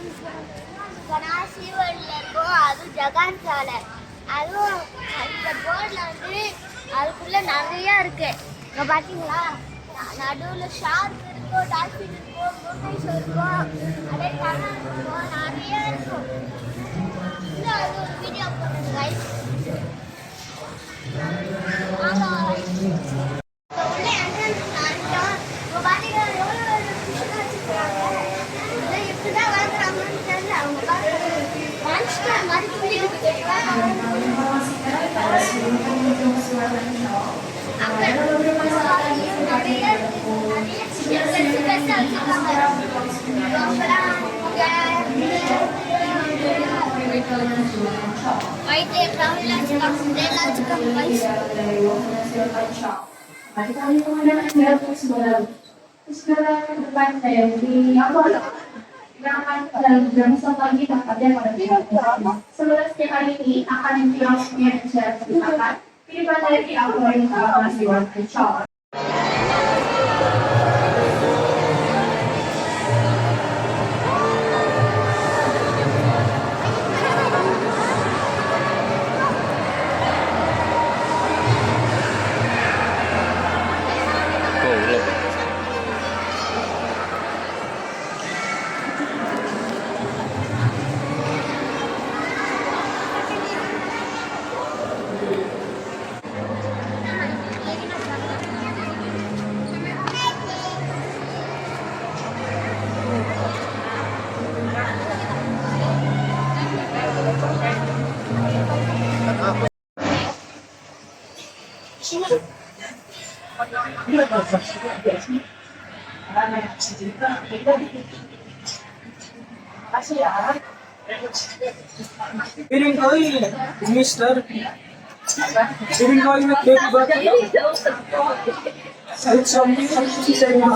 இருக்கும். அதுவும் ஜகான் சாலை. அதுவும் அந்த போர்டில் வந்து அதுக்குள்ள நிறைய இருக்கு. இங்க பாத்தீங்களா, நடுவில் ஷார்க் இருக்கும், டால்ஃபின் இருக்கும், மூட்டைஸ் இருக்கும், அதே டனல் இருக்கும், நிறைய இருக்கும். இன்னும் அது ஒரு வீடியோ போடுறது guys. Seluruh setiap kali ini akan dilakukan secara terbuka. Pilihan dari awal yang masih workshop. Piring koi, Mister. Piring koi with baby butter. It's something she said in the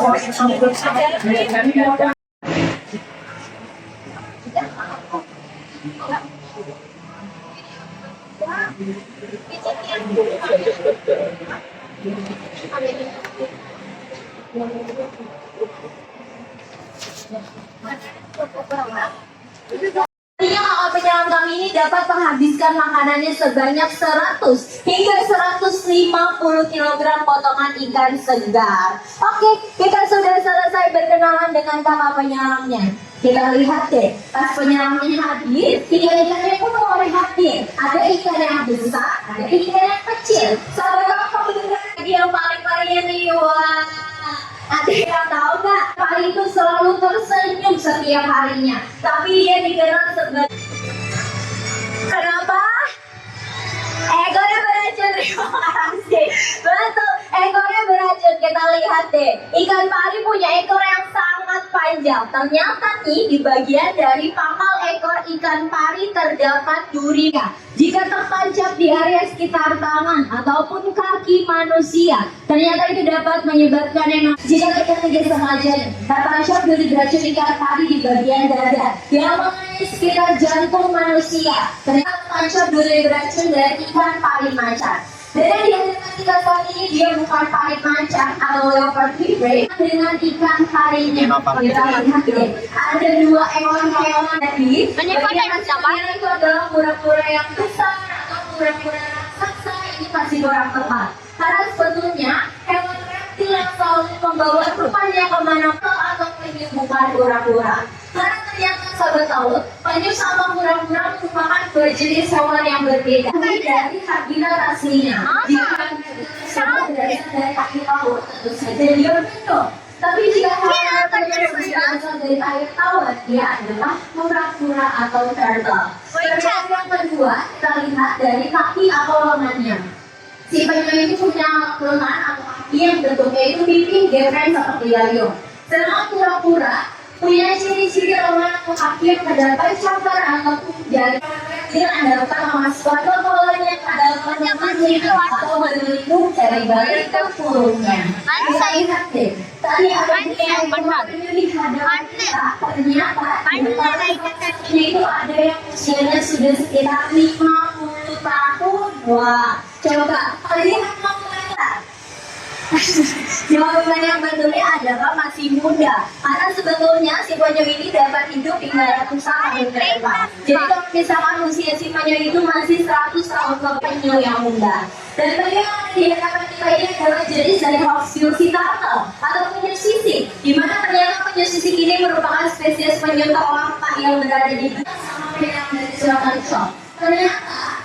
Kapal penyelam kami ini dapat menghabiskan makanannya sebanyak 100 hingga 150 kg potongan ikan segar. Oke, kita sudah selesai berkenalan dengan kapal penyelamnya. Kita lihat deh, pas penyelamnya hadir, ikan-ikannya pun mulai hadir. Ada ikan yang besar, ada ikan yang kecil. Sahabat kamu dengar lagi yang paling ini, wah. Ada yang tahu nggak? Pari itu selalu tersenyum setiap harinya, tapi dia dikenal sebagai kenapa? Ekornya beracun. Terima kasih. Betul, ekornya beracun. Kita lihat deh, ikan pari punya ekor yang sangat panjang. Ternyata nih di bagian dari pangkal ekor ikan pari terdapat durinya. Jika tertancap di area sekitar tangan ataupun kaki manusia, ternyata itu dapat menyebabkan yang jika kita tidak sengaja tertancap duri beracun ikan pari di bagian dada yang mengenai sekitar jantung manusia, ternyata tertancap duri beracun dari ikan pari macan. Beda dengan ikan pari ini, dia bukan pari macan atau leopard fibre dengan ikan parinya. Kita lihat deh, ada dua ekor hewan tadi. Yang itu adalah kura-kura yang besar atau kura-kura raksasa. Ini pasti kurang tepat, karena sebetulnya hewan reptil yang selalu membawa rupanya kemana-mana atau penyu bukan kura-kura. Karena ternyata sahabat tahu, penyu sama kura-kura merupakan dua jenis hewan yang berbeda dari habitat aslinya. Jika sama dari kaki laut, tentu saja dia penyu. Tapi jika hewan berasal dari air tawar, dia adalah kura-kura atau turtle. Terus yang kedua, kita lihat dari kaki atau lengannya. Si penyu ini punya lengan atau kaki yang bentuknya itu pipi geprek seperti layung. Sedangkan kura-kura punya ciri-ciri lengan atau kaki yang terdapat cakar ataupun jari. Dia dapat memasukkan kolonnya pada lengannya masih atau berlindung dari balik ke pulungnya. Kita lihat deh, tadi ada yang penyu di hadapan kita. Ternyata itu ada yang usianya sudah sekitar 50 tahun. Wah, coba kalian mau lihat? Jawaban yang betulnya adalah masih muda. Karena sebetulnya si penyu ini dapat hidup hingga ratusan tahun ke depan. Jadi kalau misalkan usia si penyu itu masih 100 tahun ke penyu yang muda. Dan penyu yang ada di hadapan kita ini adalah jenis dari Hoxiusi turtle atau penyu sisik. Di mana ternyata penyu sisik ini merupakan spesies penyu terlangka yang berada di sama yang dari Sulawesi Selatan. Ternyata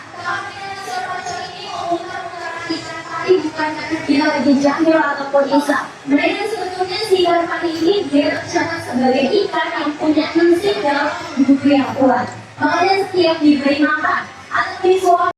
bukan karena dia lagi jahil ataupun isap. Mereka sebetulnya si ikan pari ini direncanakan sebagai ikan yang punya insting dalam tubuh yang kuat. Makanya setiap diberi makan atau disuap